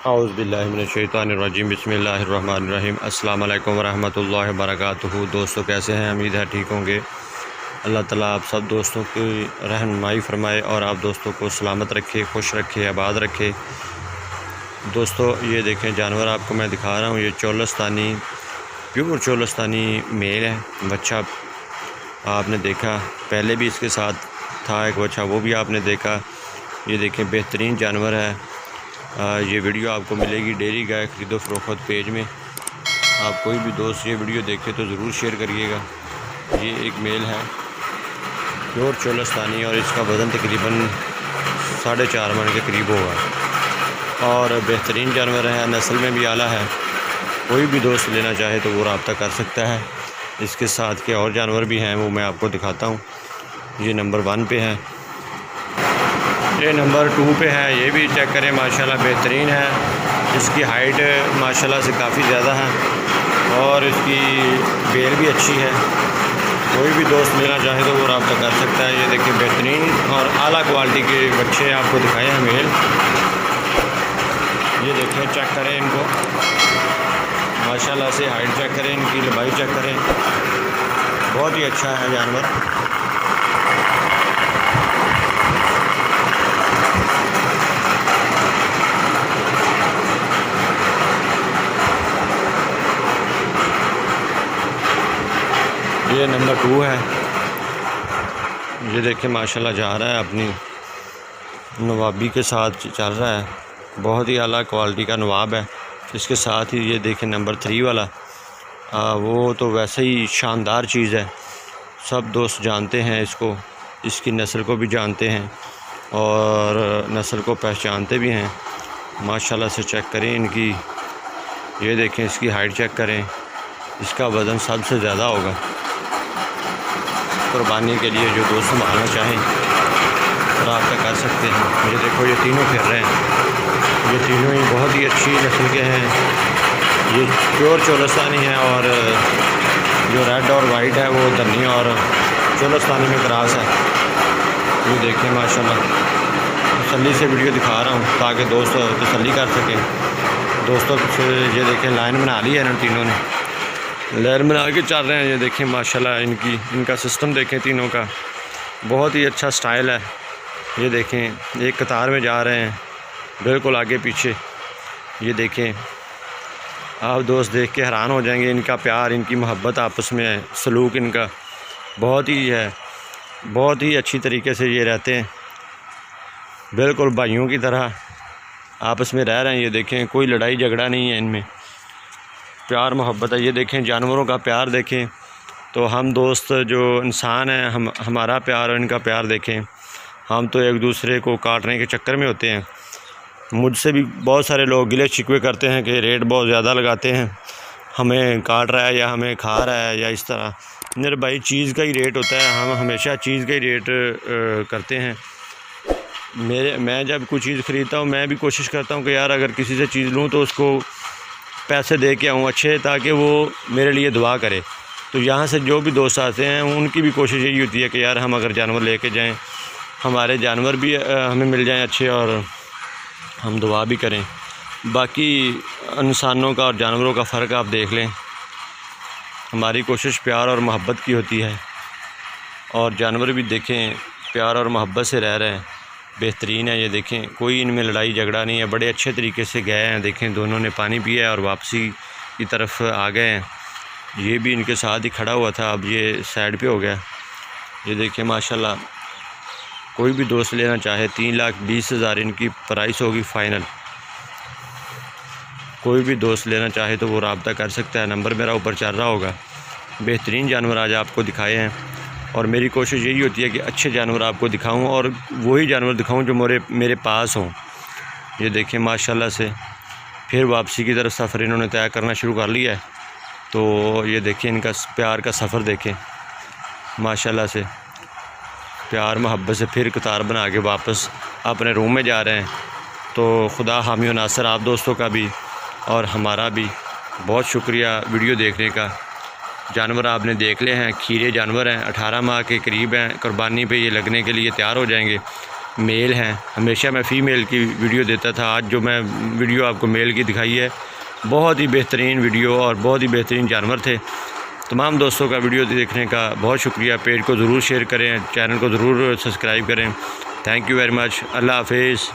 औज़ु बिल्लाहि मिनश्शैतानिर्रजीम बिस्मिल्लाहिर्रहमानिर्रहीम। अस्सलामु अलैकुम वरहमतुल्लाहि वबरकातुहू। दोस्तों कैसे हैं? उम्मीद है ठीक होंगे। अल्लाह ताला आप सब दोस्तों की रहनुमाई फ़रमाए और आप दोस्तों को सलामत रखे, खुश रखे, आबाद रखे। दोस्तों ये देखें जानवर आपको मैं दिखा रहा हूँ। ये चोलस्तानी प्योर चोलस्तानी मेल है। बच्चा आपने देखा, पहले भी इसके साथ था एक बच्चा, वो भी आपने देखा। ये देखें बेहतरीन जानवर है। ये वीडियो आपको मिलेगी डेयरी गाय खरीदो फरोख्त पेज में। आप कोई भी दोस्त ये वीडियो देखे तो ज़रूर शेयर करिएगा। ये एक मेल है प्योर चोलस्तानी और इसका वज़न तकरीबन 4.5 मन के करीब होगा और बेहतरीन जानवर है, नस्ल में भी आला है। कोई भी दोस्त लेना चाहे तो वो रब्ता कर सकता है। इसके साथ के और जानवर भी हैं, वो मैं आपको दिखाता हूँ। ये नंबर 1 पे है, ये नंबर 2 पे है। ये भी चेक करें, माशाल्लाह बेहतरीन है। इसकी हाइट माशाल्लाह से काफ़ी ज़्यादा है और इसकी बेल भी अच्छी है। कोई भी दोस्त लेना चाहे तो वो रब्ता कर सकता है। ये देखिए बेहतरीन और आला क्वालिटी के बच्चे आपको दिखाए हैं मेल। ये देखें, चेक करें इनको, माशाल्लाह से हाइट चेक करें, इनकी लंबाई चेक करें, बहुत ही अच्छा है जानवर। ये नंबर 2 है। ये देखिए माशाल्लाह जा रहा है, अपनी नवाबी के साथ चल रहा है। बहुत ही आला क्वालिटी का नवाब है। इसके साथ ही ये देखें नंबर 3 वाला, वो तो वैसे ही शानदार चीज़ है। सब दोस्त जानते हैं इसको, इसकी नस्ल को भी जानते हैं और नस्ल को पहचानते भी हैं। माशाल्लाह से चेक करें इनकी, ये देखें इसकी हाइट चेक करें। इसका वज़न सबसे ज़्यादा होगा। कुर्बानी के लिए जो दोस्त संभालना चाहें रब्ता कर सकते हैं। ये देखो ये तीनों फिर रहे हैं। ये तीनों ही बहुत ही अच्छी नस्ल के हैं। ये प्योर चोलस्तानी है और जो रेड और वाइट है वो धनी और चोलस्तानी में क्रॉस है। ये देखें माशाल्लाह, तसल्ली से वीडियो दिखा रहा हूँ ताकि दोस्त तसल्ली कर सकें। दोस्तों से ये देखें लाइन बना ली है इन तीनों ने, लाइन बना के चल रहे हैं। ये देखें माशाल्लाह इनका सिस्टम देखें, तीनों का बहुत ही अच्छा स्टाइल है। ये देखें एक कतार में जा रहे हैं, बिल्कुल आगे पीछे। ये देखें, आप दोस्त देख के हैरान हो जाएंगे। इनका प्यार, इनकी मोहब्बत आपस में है, सलूक इनका बहुत ही है। बहुत ही अच्छी तरीके से ये रहते हैं, बिल्कुल भाइयों की तरह आपस में रह रहे हैं। ये देखें कोई लड़ाई झगड़ा नहीं है इनमें, प्यार मोहब्बत है। ये देखें जानवरों का प्यार देखें तो हम दोस्त जो इंसान हैं, हमारा प्यार और इनका प्यार देखें। हम तो एक दूसरे को काटने के चक्कर में होते हैं। मुझसे भी बहुत सारे लोग गिले शिकवे करते हैं कि रेट बहुत ज़्यादा लगाते हैं, हमें काट रहा है या हमें खा रहा है या इस तरह। मेरे भाई चीज़ का ही रेट होता है, हम हमेशा चीज़ का ही रेट करते हैं। मैं जब कोई चीज़ ख़रीदता हूँ मैं भी कोशिश करता हूँ कि यार अगर किसी से चीज़ लूँ तो उसको पैसे दे के आऊँ अच्छे, ताकि वो मेरे लिए दुआ करे। तो यहाँ से जो भी दोस्त आते हैं उनकी भी कोशिश यही होती है कि यार हम अगर जानवर लेके जाएं, हमारे जानवर भी हमें मिल जाएं अच्छे और हम दुआ भी करें। बाकी इंसानों का और जानवरों का फ़र्क आप देख लें। हमारी कोशिश प्यार और मोहब्बत की होती है और जानवर भी देखें प्यार और मोहब्बत से रह रहे हैं, बेहतरीन है। ये देखें कोई इनमें लड़ाई झगड़ा नहीं है, बड़े अच्छे तरीके से गए हैं। देखें दोनों ने पानी पिया है और वापसी की तरफ आ गए हैं। ये भी इनके साथ ही खड़ा हुआ था, अब ये साइड पे हो गया। ये देखें माशाल्लाह, कोई भी दोस्त लेना चाहे 3,20,000 इनकी प्राइस होगी फ़ाइनल। कोई भी दोस्त लेना चाहे तो वो रब्ता कर सकता है, नंबर मेरा ऊपर चल रहा होगा। बेहतरीन जानवर आज आपको दिखाए हैं और मेरी कोशिश यही होती है कि अच्छे जानवर आपको दिखाऊं और वही जानवर दिखाऊं जो मेरे पास हों। ये देखें माशाल्लाह से फिर वापसी की तरफ सफ़र इन्होंने तय करना शुरू कर लिया है। तो ये देखें इनका प्यार का सफ़र देखें, माशाल्लाह से प्यार मोहब्बत से फिर कतार बना के वापस अपने रूम में जा रहे हैं। तो खुदा हामी व नासर आप दोस्तों का भी और हमारा भी बहुत शुक्रिया वीडियो देखने का। जानवर आपने देख ले हैं, खीरे जानवर हैं, 18 माह के करीब हैं, कुर्बानी पे ये लगने के लिए तैयार हो जाएंगे। मेल हैं। हमेशा मैं फ़ीमेल की वीडियो देता था, आज जो मैं वीडियो आपको मेल की दिखाई है, बहुत ही बेहतरीन वीडियो और बहुत ही बेहतरीन जानवर थे। तमाम दोस्तों का वीडियो देखने का बहुत शुक्रिया। पेज को ज़रूर शेयर करें, चैनल को ज़रूर सब्सक्राइब करें। Thank you very much. अल्लाह हाफिज़।